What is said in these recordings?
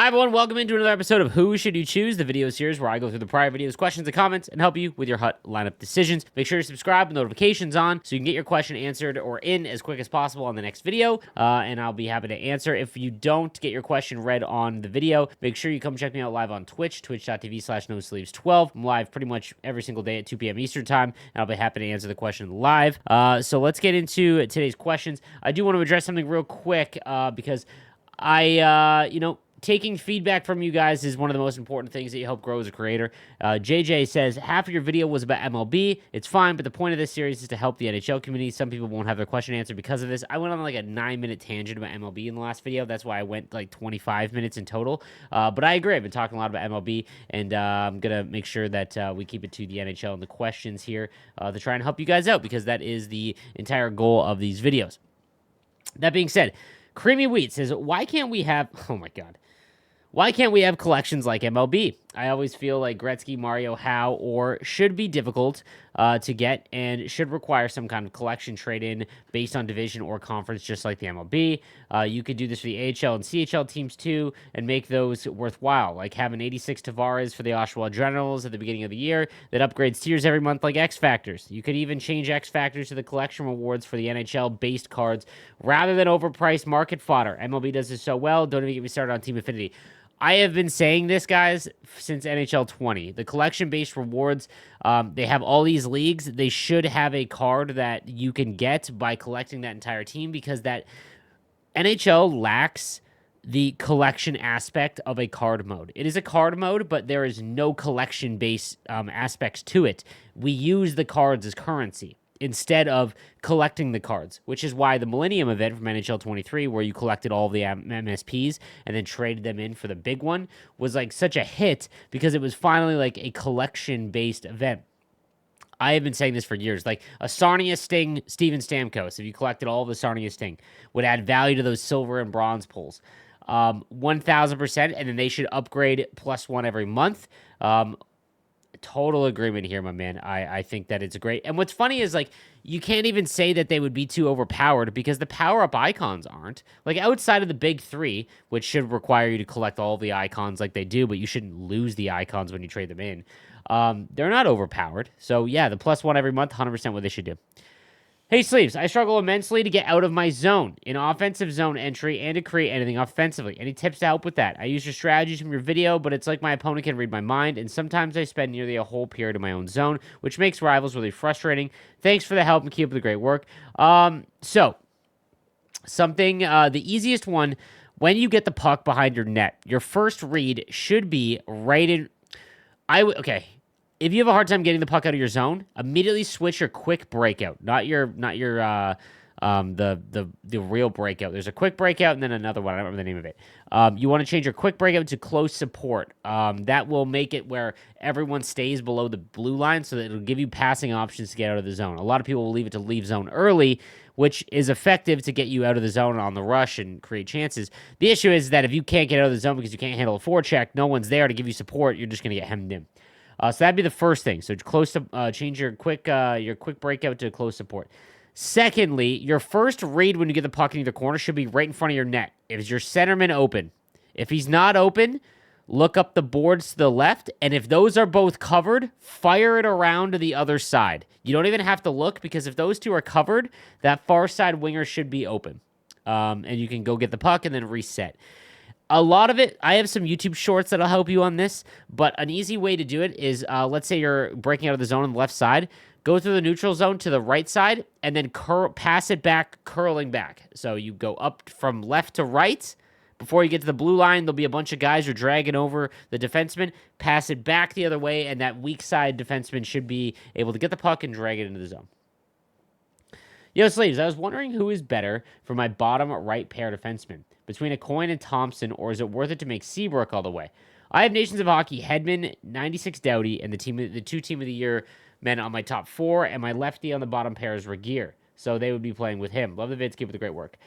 everyone, welcome into another episode of Who Should You Choose, the video series where I go through the prior videos, questions, and comments, and help you with your HUT lineup decisions. Make sure to subscribe with notifications on so you can get your question answered or in as quick as possible on the next video, and I'll be happy to answer. If you don't get your question read on the video, make sure you come check me out live on Twitch, twitch.tv/nosleeves12. I'm live pretty much every single day at 2 p.m. Eastern Time, and I'll be happy to answer the question live. So let's get into today's questions. I do want to address something real quick because taking feedback from you guys is one of the most important things that you help grow as a creator. JJ says, half of your video was about MLB. It's fine, but the point of this series is to help the NHL community. Some people won't have their question answered because of this. I went on like a 9-minute tangent about MLB in the last video. That's why I went like 25 minutes in total. But I agree. I've been talking a lot about MLB, and I'm going to make sure that we keep it to the NHL and the questions here to try and help you guys out, because that is the entire goal of these videos. That being said, Creamy Wheat says, why can't we have collections like MLB? I always feel like Gretzky, Mario, Howe, or should be difficult to get and should require some kind of collection trade-in based on division or conference, just like the MLB. You could do this for the AHL and CHL teams too and make those worthwhile, like have an 86 Tavares for the Oshawa Generals at the beginning of the year that upgrades tiers every month like X Factors. You could even change X Factors to the collection rewards for the NHL-based cards rather than overpriced market fodder. MLB does this so well. Don't even get me started on Team Affinity. I have been saying this, guys, since NHL 20. The collection-based rewards, they have all these leagues. They should have a card that you can get by collecting that entire team, because that NHL lacks the collection aspect of a card mode. It is a card mode, but there is no collection-based aspects to it. We use the cards as currency instead of collecting the cards, which is why the Millennium event from NHL 23, where you collected all of the MSPs and then traded them in for the big one, was like such a hit because it was finally like a collection-based event. I have been saying this for years. Like a Sarnia Sting Steven Stamkos, if you collected all of the Sarnia Sting, would add value to those silver and bronze pulls. 1,000%, and then they should upgrade +1 every month. Total agreement here, my man. I think that it's great. And what's funny is, like, you can't even say that they would be too overpowered because the power-up icons aren't. Like, outside of the big three, which should require you to collect all the icons like they do, but you shouldn't lose the icons when you trade them in. They're not overpowered. So, yeah, the +1 every month, 100% what they should do. Hey, Sleeves, I struggle immensely to get out of my zone in offensive zone entry and to create anything offensively. Any tips to help with that? I use your strategies from your video, but it's like my opponent can read my mind, and sometimes I spend nearly a whole period in my own zone, which makes rivals really frustrating. Thanks for the help and keep up the great work. The easiest one, when you get the puck behind your net, your first read should be right in... If you have a hard time getting the puck out of your zone, immediately switch your quick breakout, not your the real breakout. There's a quick breakout and then another one. I don't remember the name of it. You want to change your quick breakout to close support. That will make it where everyone stays below the blue line, so that it'll give you passing options to get out of the zone. A lot of people will leave it to leave zone early, which is effective to get you out of the zone on the rush and create chances. The issue is that if you can't get out of the zone because you can't handle a forecheck, no one's there to give you support, you're just going to get hemmed in. So that'd be the first thing. So change your quick breakout to close support. Secondly, your first read when you get the puck in either corner should be right in front of your net. Is your centerman open? If he's not open, look up the boards to the left, and if those are both covered, fire it around to the other side. You don't even have to look, because if those two are covered, that far side winger should be open. And you can go get the puck and then reset. A lot of it, I have some YouTube shorts that'll help you on this, but an easy way to do it is, let's say you're breaking out of the zone on the left side, go through the neutral zone to the right side, and then pass it back, curling back. So you go up from left to right. Before you get to the blue line, there'll be a bunch of guys who are dragging over the defenseman, pass it back the other way, and that weak side defenseman should be able to get the puck and drag it into the zone. Yo, Sleeves, I was wondering who is better for my bottom right pair defenseman, between a Coin and Thompson, or is it worth it to make Seabrook all the way? I have Nations of Hockey, Hedman, 96 Doughty, and the two Team of the Year men on my top 4, and my lefty on the bottom pair is Regier. So they would be playing with him. Love the vids, keep up the great work.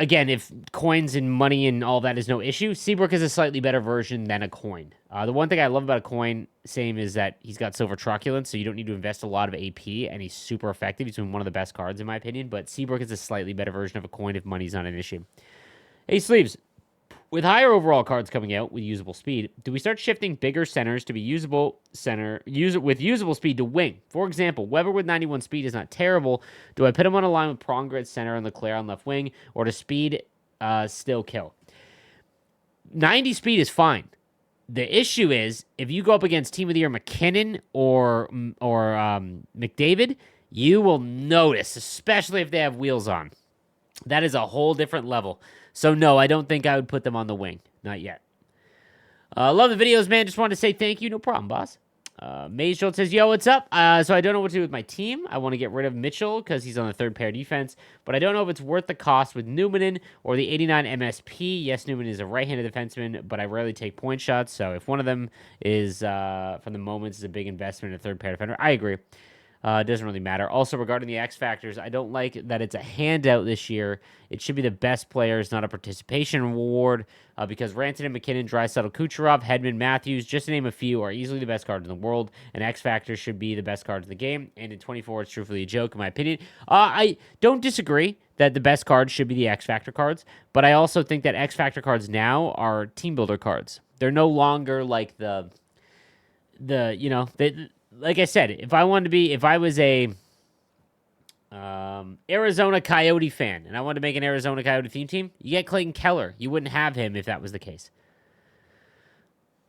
Again, if coins and money and all that is no issue, Seabrook is a slightly better version than a Coin. The one thing I love about a Coin, same, is that he's got Silver Truculence, so you don't need to invest a lot of AP, and he's super effective. He's been one of the best cards, in my opinion, but Seabrook is a slightly better version of a Coin if money's not an issue. Hey, Sleeves, With higher overall cards coming out with usable speed, do we start shifting bigger centers to be with usable speed to wing? For example, Weber with 91 speed is not terrible. Do I put him on a line with Pronger at center and Leclerc on left wing, or does speed still kill? 90 speed is fine. The issue is if you go up against Team of the Year McKinnon or McDavid, you will notice, especially if they have wheels on. That is a whole different level. So, no, I don't think I would put them on the wing. Not yet. Love the videos, man. Just wanted to say thank you. No problem, boss. Maze Schultz says, yo, what's up? So I don't know what to do with my team. I want to get rid of Mitchell because he's on the third pair defense, but I don't know if it's worth the cost with Newman or the 89 MSP. Yes, Newman is a right-handed defenseman, but I rarely take point shots. So if one of them is, from the moments, is a big investment in a third pair defender, I agree. It doesn't really matter. Also, regarding the X Factors, I don't like that it's a handout this year. It should be the best players, not a participation reward, because Rantanen, McKinnon, Draisaitl, Kucherov, Hedman, Matthews, just to name a few, are easily the best cards in the world, and X Factors should be the best cards in the game, and in 24, it's truthfully a joke, in my opinion. I don't disagree that the best cards should be the X Factor cards, but I also think that X Factor cards now are team builder cards. They're no longer like like I said, if I was a Arizona Coyote fan and I wanted to make an Arizona Coyote theme team, you get Clayton Keller. You wouldn't have him if that was the case.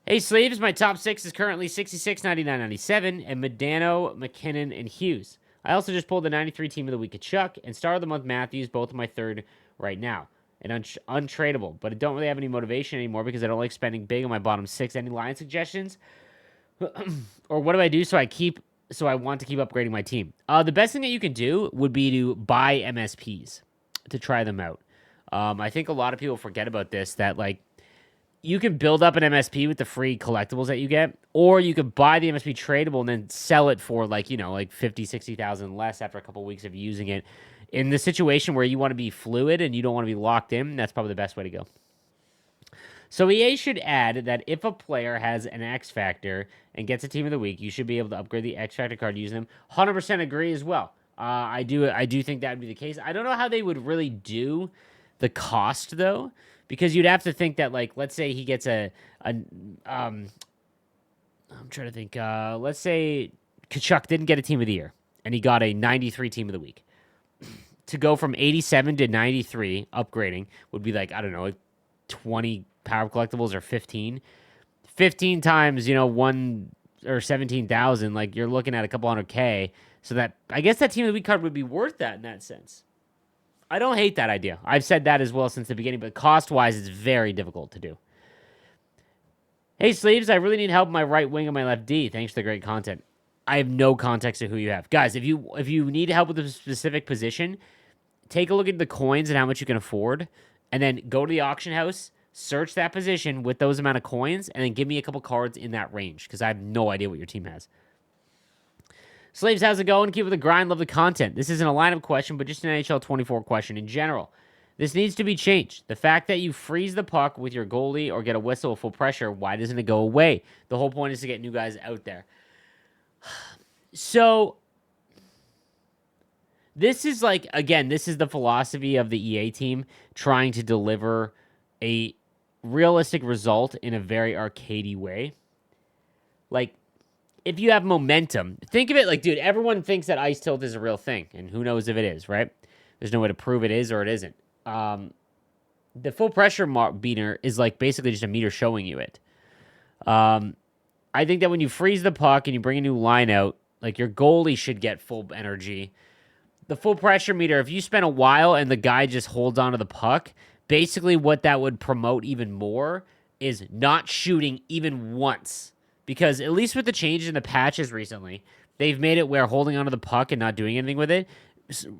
Hey, Sleeves, my top 6 is currently 66, 99, 97, and Medano, McKinnon, and Hughes. I also just pulled the 93 team of the week at Chuck and star of the month Matthews, both of my third right now. And untradeable, but I don't really have any motivation anymore because I don't like spending big on my bottom 6. Any line suggestions? Or what do I do so I want to keep upgrading my team? The best thing that you can do would be to buy MSPs to try them out. I think a lot of people forget about this, that like you can build up an MSP with the free collectibles that you get, or you could buy the MSP tradable and then sell it for like 50, 60,000 less after a couple weeks of using it. In the situation where you want to be fluid and you don't want to be locked in, that's probably the best way to go. So EA should add that if a player has an X Factor and gets a team of the week, you should be able to upgrade the X Factor card using them. 100% agree as well. I do think that would be the case. I don't know how they would really do the cost though, because you'd have to think that like let's say he gets I'm trying to think. Let's say Kachuk didn't get a team of the year and he got a 93 team of the week. To go from 87 to 93 upgrading would be like, I don't know, like 20 power collectibles or 15 times 1 or 17,000, like you're looking at a couple $100K. So that I guess that team of the week card would be worth that in that sense. I don't hate that idea. I've said that as well since the beginning, but cost wise it's very difficult to do. Hey Sleeves, I really need help in my right wing and my left D. Thanks for the great content. I have no context of who you have. Guys, if you need help with a specific position, take a look at the coins and how much you can afford, and then go to the auction house, search that position with those amount of coins, and then give me a couple cards in that range, because I have no idea what your team has. Slaves, how's it going? Keep with the grind. Love the content. This isn't a lineup question, but just an NHL 24 question in general. This needs to be changed. The fact that you freeze the puck with your goalie or get a whistle with full pressure, why doesn't it go away? The whole point is to get new guys out there. So, this is like, again, this is the philosophy of the EA team trying to deliver a realistic result in a very arcadey way. Like, if you have momentum, think of it like, dude, everyone thinks that ice tilt is a real thing, and who knows if it is, right? There's no way to prove it is or it isn't. The full pressure meter is like basically just a meter showing you it. I think that when you freeze the puck and you bring a new line out, like your goalie should get full energy. The full pressure meter, if you spend a while and the guy just holds onto the puck, basically what that would promote even more is not shooting even once. Because at least with the changes in the patches recently, they've made it where holding onto the puck and not doing anything with it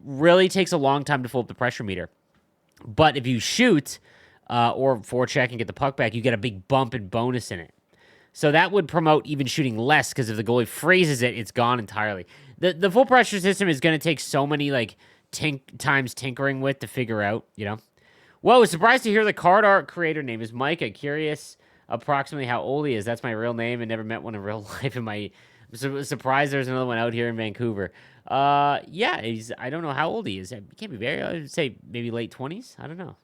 really takes a long time to fill up the pressure meter. But if you shoot or forecheck and get the puck back, you get a big bump and bonus in it. So that would promote even shooting less, because if the goalie freezes it, it's gone entirely. The full pressure system is going to take so many like times tinkering with to figure out, Whoa, surprised to hear the card art creator name is Micah. Curious approximately how old he is. That's my real name and never met one in real life. I'm surprised there's another one out here in Vancouver. Yeah, I don't know how old he is. He can't be very, I would say maybe late 20s. I don't know.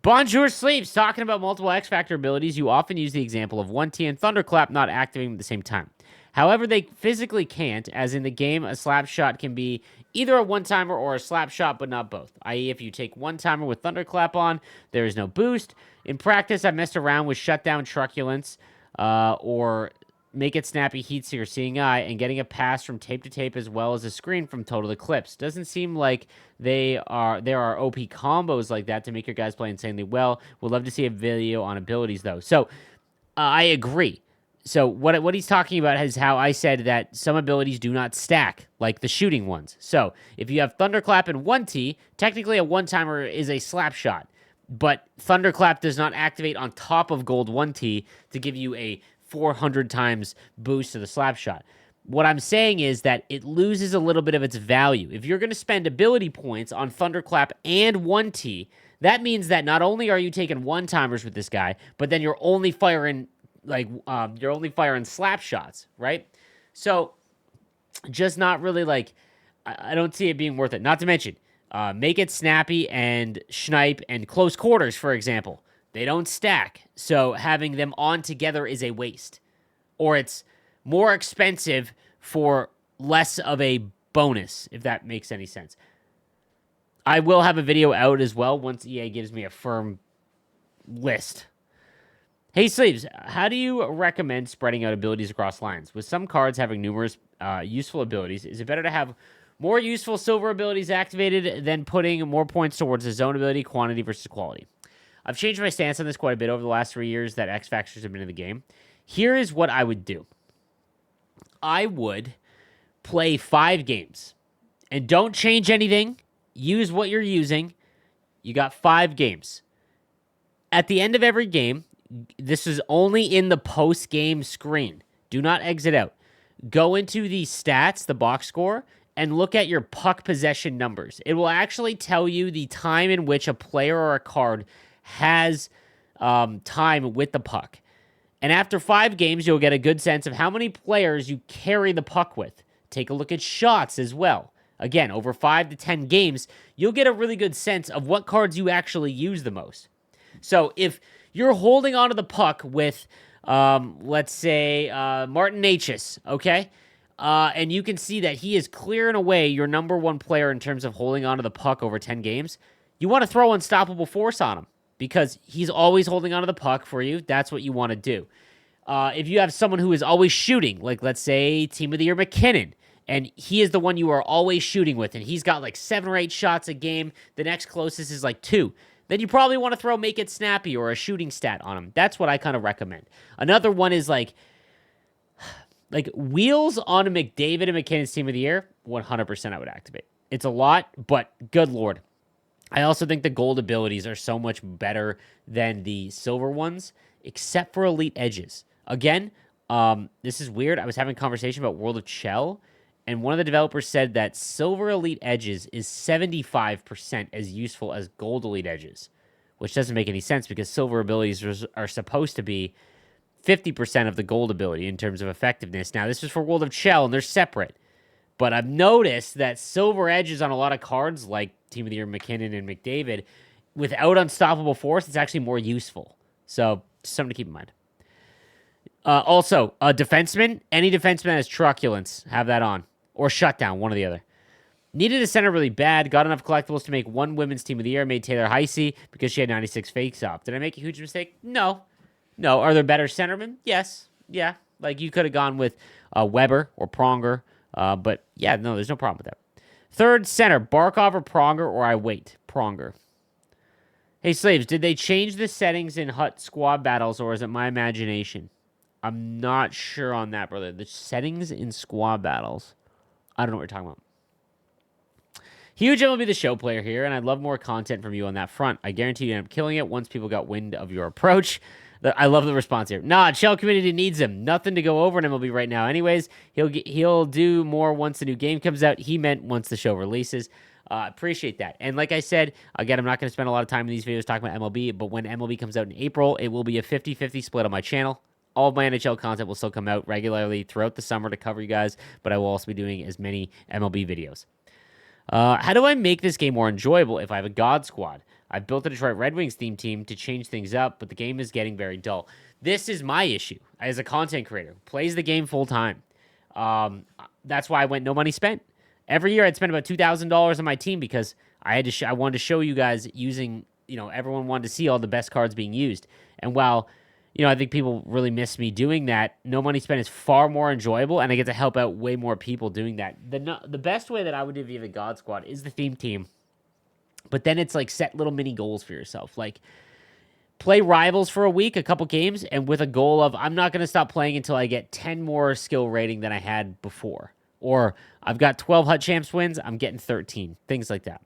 Bonjour Sleeps, talking about multiple X Factor abilities, you often use the example of 1T and Thunderclap not activating at the same time. However, they physically can't, as in the game, a slap shot can be either a one-timer or a slap shot, but not both. I.e., if you take one-timer with Thunderclap on, there is no boost. In practice, I messed around with Shutdown Truculence, or Make It Snappy Heatseeker Seeing Eye, and getting a pass from tape to tape as well as a screen from Total Eclipse. Doesn't seem like there are OP combos like that to make your guys play insanely well. Would love to see a video on abilities, though. So, I agree. So what he's talking about is how I said that some abilities do not stack, like the shooting ones. So if you have Thunderclap and 1T, technically a one-timer is a slap shot, but Thunderclap does not activate on top of Gold 1T to give you a 400 times boost to the slap shot. What I'm saying is that it loses a little bit of its value. If you're going to spend ability points on Thunderclap and 1T, that means that not only are you taking one-timers with this guy, but then you're only firing slap shots, right? So just not really like, I don't see it being worth it. Not to mention, Make It Snappy and Snipe and Close Quarters, for example, they don't stack. So having them on together is a waste. Or it's more expensive for less of a bonus, if that makes any sense. I will have a video out as well once EA gives me a firm list. Hey, Sleeves, how do you recommend spreading out abilities across lines? With some cards having numerous useful abilities, is it better to have more useful silver abilities activated than putting more points towards the zone ability, quantity versus quality? I've changed my stance on this quite a bit over the last 3 years that X Factors have been in the game. Here is what I would do. I would play 5 games. And don't change anything. Use what you're using. You got 5 games. At the end of every game, this is only in the post-game screen. Do not exit out. Go into the stats, the box score, and look at your puck possession numbers. It will actually tell you the time in which a player or a card has time with the puck. And after 5 games, you'll get a good sense of how many players you carry the puck with. Take a look at shots as well. Again, over 5 to 10 games, you'll get a really good sense of what cards you actually use the most. So if you're holding onto the puck with, let's say, Martin Necas, okay? And you can see that he is clearing away your number 1 player in terms of holding onto the puck over 10 games. You want to throw Unstoppable Force on him because he's always holding onto the puck for you. That's what you want to do. If you have someone who is always shooting, like let's say Team of the Year McKinnon, and he is the one you are always shooting with, and he's got like 7 or 8 shots a game, the next closest is like 2. Then you probably want to throw Make It Snappy or a shooting stat on him. That's what I kind of recommend. Another one is like Wheels on a McDavid and McKinnon's Team of the Year, 100% I would activate. It's a lot, but good Lord. I also think the gold abilities are so much better than the silver ones, except for Elite Edges. Again, this is weird. I was having a conversation about World of Chell, and one of the developers said that Silver Elite Edges is 75% as useful as Gold Elite Edges, which doesn't make any sense because Silver abilities are supposed to be 50% of the Gold ability in terms of effectiveness. Now, this is for World of Chell, and they're separate. But I've noticed that Silver Edges on a lot of cards, like Team of the Year McKinnon and McDavid, without Unstoppable Force, it's actually more useful. So, just something to keep in mind. Also, a defenseman, any defenseman that has Truculence, have that on. Or Shutdown, one or the other. Needed a center really bad. Got enough collectibles to make 1 women's Team of the Year. Made Taylor Heisey because she had 96 face-off. Did I make a huge mistake? No. No. Are there better centermen? Yes. Yeah. Like, you could have gone with Weber or Pronger. But, yeah, no, there's no problem with that. Third center, Barkov or Pronger, or I wait. Pronger. Hey, Slaves, did they change the settings in Hut squad battles, or is it my imagination? I'm not sure on that, brother. The settings in squad battles. I don't know what you're talking about. Huge MLB The Show player here, and I'd love more content from you on that front. I guarantee you end up killing it once people got wind of your approach. I love the response here. Nah, Shell community needs him. Nothing to go over in MLB right now anyways. He'll do more once the new game comes out. He meant once the show releases. Appreciate that. And like I said, again, I'm not going to spend a lot of time in these videos talking about MLB, but when MLB comes out in April, it will be a 50-50 split on my channel. All of my NHL content will still come out regularly throughout the summer to cover you guys, but I will also be doing as many MLB videos. How do I make this game more enjoyable if I have a God Squad? I've built a Detroit Red Wings theme team to change things up, but the game is getting very dull. This is my issue as a content creator who plays the game full time. That's why I went no money spent. Every year I'd spend about $2,000 on my team because I wanted to show you guys using, everyone wanted to see all the best cards being used. And while, I think people really miss me doing that, no money spent is far more enjoyable, and I get to help out way more people doing that. The best way that I would do Viva God Squad is the theme team. But then it's like set little mini goals for yourself. Like play rivals for a week, a couple games, and with a goal of I'm not going to stop playing until I get 10 more skill rating than I had before. Or I've got 12 Hut Champs wins, I'm getting 13. Things like that.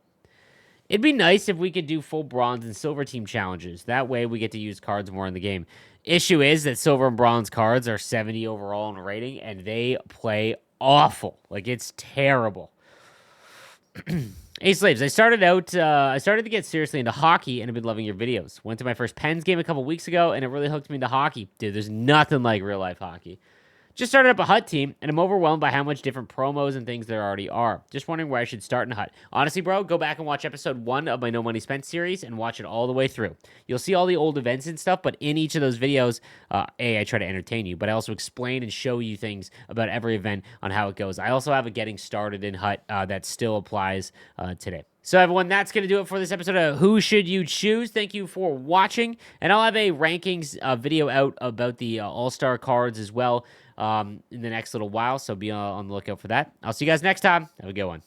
It'd be nice if we could do full bronze and silver team challenges. That way we get to use cards more in the game. Issue is that silver and bronze cards are 70 overall in rating, and they play awful. Like, it's terrible. Hey Slaves, I started to get seriously into hockey and have been loving your videos. Went to my first Pens game a couple weeks ago and it really hooked me into hockey. Dude, there's nothing like real life hockey. Just started up a Hut team, and I'm overwhelmed by how much different promos and things there already are. Just wondering where I should start in Hut. Honestly, bro, go back and watch episode 1 of my No Money Spent series and watch it all the way through. You'll see all the old events and stuff, but in each of those videos, I try to entertain you, but I also explain and show you things about every event on how it goes. I also have a getting started in Hut that still applies today. So everyone, that's going to do it for this episode of Who Should You Choose? Thank you for watching, and I'll have a rankings video out about the All-Star cards as well in the next little while, so be on the lookout for that. I'll see you guys next time. Have a good one.